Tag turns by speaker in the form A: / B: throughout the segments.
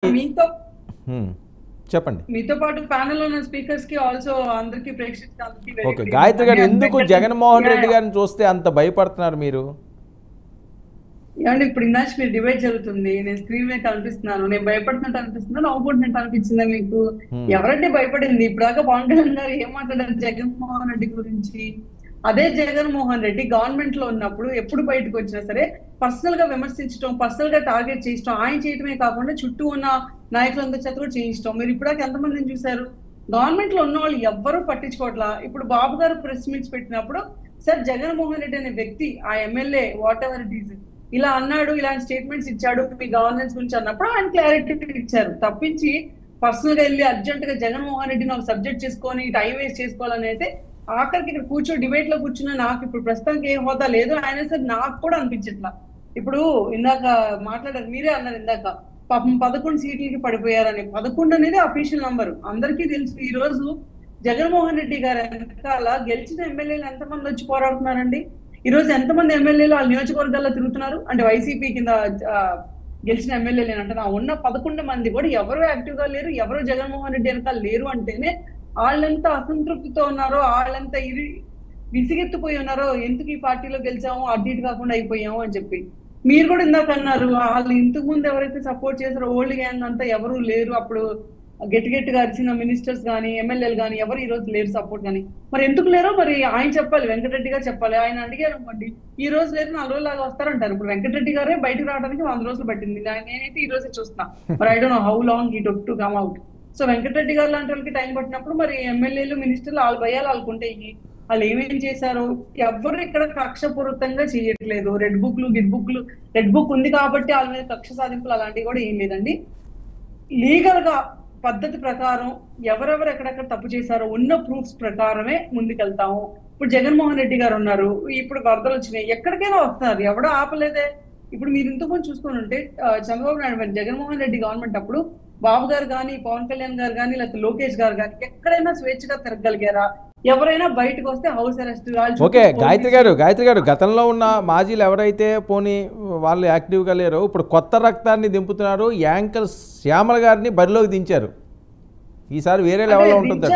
A: మీతో
B: చెప్పండి.
A: మీతో పాటు ప్యానెల్ ఉన్న స్పీకర్స్ కి ఆల్సో అందరికి ప్రేక్షకులకి వెరీ
B: ఓకే,
A: గుడ్
B: గాయత్రి గారు ఎందుకు జగన్మోహన్ రెడ్డి
A: ఈవినింగ్.
B: గారిని చూస్తే అంత భయపడుతున్నారు మీరు?
A: ఏమండి ఇప్పుడు ఇందాక మీరు డిబేట్ జరుగుతుంది, నేను స్క్రీన్ మీద కనిపిస్తున్నాను, నేను భయపడుతున్నట్టు అనిపిస్తుందా నవ్వుకుంటున్నట్టు అనిపించిందా మీకు?
B: హ్మ్.
A: ఎవరంటే భయపడింది? ఇప్పుడు దాకా పవన్ కళ్యాణ్ గారు ఏం మాట్లాడారు జగన్మోహన్ రెడ్డి గురించి? అదే జగన్మోహన్ రెడ్డి గవర్నమెంట్ లో ఉన్నప్పుడు ఎప్పుడు బయటకు వచ్చినా సరే పర్సనల్ గా విమర్శించడం, పర్సనల్ గా టార్గెట్ చేయడం, ఆయన చేయటమే కాకుండా చుట్టూ ఉన్న నాయకులందరి చేత కూడా చేయించడం. మీరు ఇప్పటిదాకా ఎంతమందిని చూశారు? గవర్నమెంట్ లో ఉన్న వాళ్ళు ఎవ్వరూ పట్టించుకోవట్లా. ఇప్పుడు బాబు గారు ప్రెస్ మీట్స్ పెట్టినప్పుడు సార్ జగన్మోహన్ రెడ్డి అనే వ్యక్తి, ఆ MLA what ever it is, ఇలా అన్నాడు, ఇలాంటి స్టేట్మెంట్స్ ఇచ్చాడు మీ గవర్నెన్స్ గురించి అన్నప్పుడు ఆయన క్లారిటీ ఇచ్చారు. తప్పించి పర్సనల్ గా వెళ్ళి అర్జెంట్ గా జగన్మోహన్ రెడ్డిని ఒక సబ్జెక్ట్ చేసుకొని టైం వేస్ట్ చేసుకోవాలని అయితే, ఆఖరికి ఇక్కడ డిబేట్ లో కూర్చున్న నాకు ఇప్పుడు ప్రస్తుతానికి ఏ హోదా లేదు, ఆయన సరే నాకు కూడా అనిపించట్లా. ఇప్పుడు ఇందాక మాట్లాడారు, మీరే అన్నారు ఇందాక పాపం 11 సీట్లకి పడిపోయారని. 11 అనేది అఫీషియల్ నంబర్, అందరికీ తెలుసు. ఈ రోజు జగన్మోహన్ రెడ్డి గారు వెనకాల గెలిచిన ఎమ్మెల్యేలు ఎంతమంది వచ్చి పోరాడుతున్నారండి? ఈ రోజు ఎంతమంది ఎమ్మెల్యేలు వాళ్ళ నియోజకవర్గాల్లో తిరుగుతున్నారు అంటే వైసీపీ కింద గెలిచిన ఎమ్మెల్యేలు అంటారు. ఉన్న 11 మంది కూడా ఎవరు యాక్టివ్ గా లేరు, ఎవరు జగన్మోహన్ రెడ్డి వెనకాల లేరు అంటేనే వాళ్ళెంత అసంతృప్తితో ఉన్నారో, వాళ్ళెంత విసిగెత్తిపోయి ఉన్నారో, ఎందుకు ఈ పార్టీలో గెలిచాము అటు ఇటు కాకుండా అయిపోయాము అని చెప్పి. మీరు కూడా ఇందాక అన్నారు వాళ్ళు ఇంతకు ముందు ఎవరైతే సపోర్ట్ చేశారో ఓల్డ్ గ్యాంగ్ అంతా ఎవరు లేరు, అప్పుడు గట్టిగా అరిచిన మినిస్టర్స్ కానీ ఎమ్మెల్యేలు కానీ ఎవరు ఈ రోజు లేరు సపోర్ట్ కానీ. మరి ఎందుకు లేరో మరి ఆయన చెప్పాలి, వెంకటరెడ్డి గారు చెప్పాలి. ఆయన అడిగారు అనుకోండి, ఈ రోజు లేరు 4 రోజులు లాగా వస్తారంటారు. ఇప్పుడు వెంకటరెడ్డి గారే బయటకు రావడానికి 100 రోజులు పట్టింది, నేనైతే ఈ రోజే చూస్తున్నా. మరి I don't know how long he took to come out. So Venkatareddy గారు లాంటి వాళ్ళకి టైం పట్టినప్పుడు మరి ఎమ్మెల్యేలు మినిస్టర్లు వాళ్ళ భయాలు వాళ్ళకుంటే వాళ్ళు ఏమేం చేశారు? ఎవరు ఇక్కడ కక్షపూరితంగా చేయట్లేదు. రెడ్ బుక్లు రెడ్ బుక్ ఉంది కాబట్టి వాళ్ళ మీద కక్ష సాధింపులు అలాంటివి కూడా ఏం లేదండి. లీగల్ గా పద్ధతి ప్రకారం ఎవరెవరు ఎక్కడెక్కడ తప్పు చేశారో ఉన్న ప్రూఫ్స్ ప్రకారమే ముందుకెళ్తాము. ఇప్పుడు జగన్మోహన్ రెడ్డి గారు ఉన్నారు, ఇప్పుడు వరదలు వచ్చినాయి, ఎక్కడికైనా వస్తున్నారు, ఎవడో ఆపలేదే. ఇప్పుడు మీరు ఇంతకుముందు చూసుకొని ఉంటే చంద్రబాబు నాయుడు జగన్మోహన్ రెడ్డి గవర్నమెంట్ అప్పుడు బాబు గారు కానీ, పవన్ కళ్యాణ్ గారు కానీ, లేకపోతే లోకేష్ గారు కానీ ఎక్కడైనా స్వేచ్ఛగా తిరగలిగారా? ఎవరైనా బయటకు వస్తే హౌస్ అరెస్ట్.
B: ఓకే, గాయత్రి గారు గతంలో ఉన్న మాజీలు ఎవరైతే పోనీ వాళ్ళు యాక్టివ్గా లేరో ఇప్పుడు కొత్త రక్తాన్ని దింపుతున్నారు. యాంకర్ శ్యామల గారిని బరిలోకి దించారు. ఈసారి వేరే లెవెల్లో ఉంటుంది.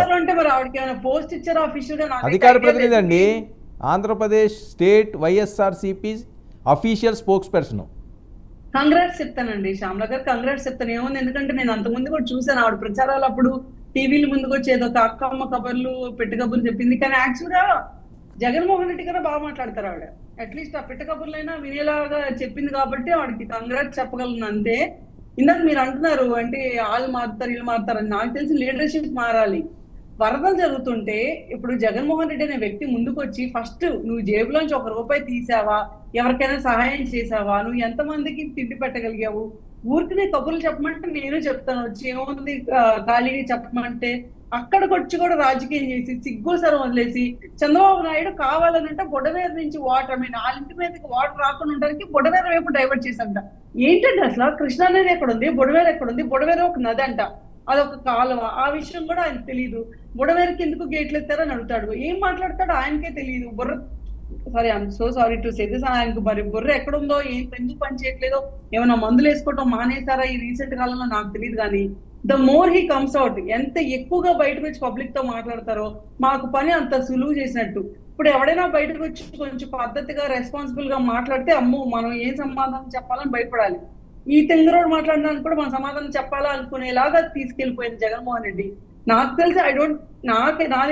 B: అధికార ప్రతినిధి అండి, Andhra Pradesh state YSRCP official spokes person.
A: Congrats చెప్తానండి శ్యామల గారు, కంగ్రాట్స్ చెప్తాను. ఏముంది, ఎందుకంటే నేను అంతకుముందు కూడా చూసాను ఆవిడ ప్రచారాలు. అప్పుడు టీవీల ముందుకు వచ్చి ఏదో ఒక అక్కమ్మ కబర్లు పెట్టి కబుర్లు చెప్పింది, కానీ యాక్చువల్ గా జగన్మోహన్ రెడ్డి గారు బాగా మాట్లాడతారు ఆవిడ. అట్లీస్ట్ ఆ పెట్ట కబుర్లైనా వినేలాగా చెప్పింది కాబట్టి ఆవిడకి కంగ్రాట్స్ చెప్పగలను అంతే. ఇందాక మీరు అంటున్నారు అంటే వాళ్ళు మారుతారు వీళ్ళు మారుతారని. నాకు తెలిసి లీడర్షిప్ మారాలి. వరదలు జరుగుతుంటే ఇప్పుడు జగన్మోహన్ రెడ్డి అనే వ్యక్తి ముందుకు వచ్చి ఫస్ట్ నువ్వు జేబులోంచి 1 రూపాయి తీసావా, ఎవరికైనా సహాయం చేసావా, నువ్వు ఎంతమందికి తిండి పెట్టగలిగావు, ఊరికి కబుర్లు చెప్పమంటే నేను చెప్తాను, వచ్చి ఏముంది ఖాళీగా చెప్పమంటే. అక్కడికి వచ్చి కూడా రాజకీయం చేసి సిగ్గుసరం వదిలేసి చంద్రబాబు నాయుడు కావాలనంటే బుడవేరు నుంచి వాటర్, వాళ్ళ ఇంటి మీదకి వాటర్ రాకుండా ఉండడానికి బుడవేరు వైపు డైవర్ట్ చేశాంట. ఏంటంటే అసలు కృష్ణా నది ఎక్కడుంది, బుడవేరు ఎక్కడుంది? బుడవేరు ఒక నది అంట, అదొక కాలువ. ఆ విషయం కూడా ఆయనకు తెలియదు. బుడవేరుకి ఎందుకు గేట్లు ఎత్తారని అడుగుతాడు, ఏం మాట్లాడతాడో ఆయనకే తెలియదు. Sorry, I'm so sorry to say this. ఆయనకు మరి బుర్ర ఎక్కడుందో, ఎందుకు పని చేయట్లేదో, ఏమైనా మందులు వేసుకోవటం మానేశారా ఈ రీసెంట్ కాలంలో నాకు తెలియదు. కానీ the more he comes out, ఎంత ఎక్కువగా బయటకు వచ్చి పబ్లిక్ తో మాట్లాడతారో మాకు పని అంత సులువు చేసినట్టు. ఇప్పుడు ఎవడైనా బయటకు వచ్చి కొంచెం పద్ధతిగా రెస్పాన్సిబుల్ గా మాట్లాడితే అమ్మో మనం ఏం సమాధానం చెప్పాలని భయపడాలి. ఈ తెంగరోడు మాట్లాడడానికి కూడా మనం సమాధానం చెప్పాలా అనుకునేలాగా తీసుకెళ్లిపోయింది జగన్మోహన్ రెడ్డి. నాకు తెలిసి నా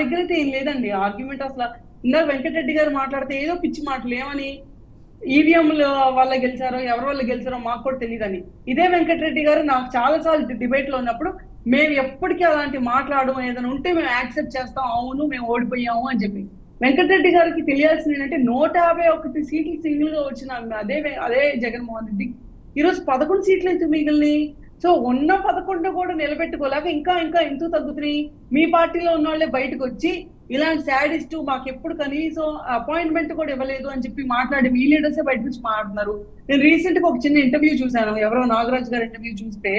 A: దగ్గర అయితే ఏం లేదండి ఆర్గ్యుమెంట్ అసలు. ఇందాక వెంకటరెడ్డి గారు మాట్లాడితే ఏదో పిచ్చి మాటలు, ఏమని ఈవీఎంల వల్ల గెలిచారో ఎవరి వల్ల గెలిచారో మాకు కూడా తెలియదని. ఇదే వెంకటరెడ్డి గారు నాకు చాలా సార్లు డిబేట్ లో ఉన్నప్పుడు మేము ఎప్పటికీ అలాంటి మాట్లాడడం, ఏదైనా ఉంటే మేము యాక్సెప్ట్ చేస్తాం, అవును మేము ఓడిపోయాము అని చెప్పి. వెంకటరెడ్డి గారికి తెలియాల్సింది ఏంటంటే 151 సీట్లు సింగిల్ గా వచ్చిన అదే జగన్మోహన్ రెడ్డి ఈరోజు 11 సీట్లు ఎందుకు మిగిలినాయి? సో ఉన్న 11 కూడా నిలబెట్టుకోలేక ఇంకా ఎందుకు తగ్గుతున్నాయి? మీ పార్టీలో ఉన్న వాళ్ళే బయటకు వచ్చి ఇలాంటి శాడిస్ట్, మాకు ఎప్పుడు కనీసం అపాయింట్మెంట్ కూడా ఇవ్వలేదు అని చెప్పి మాట్లాడి మీ లీడర్సే బయట నుంచి మాట్లాడుతున్నారు. నేను రీసెంట్ గా ఒక చిన్న ఇంటర్వ్యూ చూశాను, ఎవరో నాగరాజు గారి ఇంటర్వ్యూ చూస్తే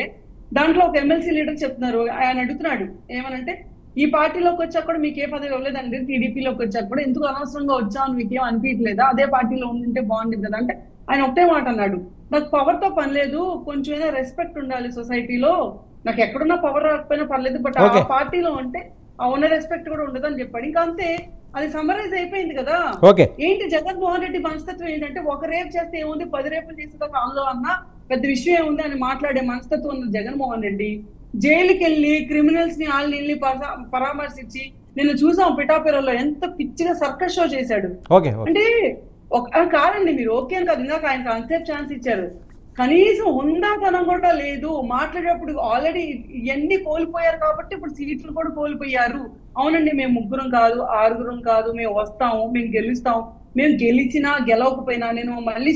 A: దాంట్లో ఒక ఎమ్మెల్సీ లీడర్ చెప్తున్నారు. ఆయన అడుగుతున్నాడు ఏమనంటే, ఈ పార్టీలోకి వచ్చాక కూడా మీకు ఏ పదవి ఇవ్వలేదండి, టీడీపీలోకి వచ్చాక కూడా ఎందుకు అనవసరంగా వచ్చాను, మీకేం అనిపించలేదా, అదే పార్టీలో ఉంటే బాగుంటుంది కదా అంటే ఆయన ఒకటే మాట అన్నాడు, నాకు పవర్ తో పని లేదు, కొంచెమైనా రెస్పెక్ట్ ఉండాలి సొసైటీలో, నాకు ఎక్కడున్నా పవర్ రాకపోయినా పర్లేదు, బట్ ఆ
B: Okay.
A: పార్టీలో అంటే ఆ ఉన్న రెస్పెక్ట్ కూడా ఉండదు అని చెప్పాడు. ఇంకా అంతే, అది సమ్మరైజ్ అయిపోయింది కదా.
B: ఓకే.
A: ఏంటి జగన్మోహన్ రెడ్డి మనస్తత్వం ఏంటంటే, ఒక రేపు చేస్తే ఏముంది, 10 రేపులు చేసేదాకా అందులో అన్న పెద్ద విషయం ఏముంది అని మాట్లాడే మనస్తత్వం ఉన్న జగన్మోహన్ రెడ్డి జైలుకి వెళ్ళి క్రిమినల్స్ ని వాళ్ళని వెళ్ళి పరామర్శించి, నిన్ను చూసాం పిఠాపురంలో ఎంత పిచ్చిగా సర్కస్ షో చేశాడు.
B: ఓకే. ఓకే.
A: అంటే కాదండి, మీరు ఓకే అని కాదు, ఇందాక ఆయన కాన్సెప్ట్ ఛాన్స్ ఇచ్చారు, కనీసం హుందాతనం కూడా లేదు మాట్లాడేటప్పుడు. ఆల్రెడీ ఇవన్నీ కోల్పోయారు కాబట్టి ఇప్పుడు సీట్లు కూడా కోల్పోయారు. అవునండి, మేము 3 కాదు 6 కాదు, మేము వస్తాము, మేము గెలుస్తాం, మేము గెలిచినా గెలవకపోయినా నేను మళ్ళీ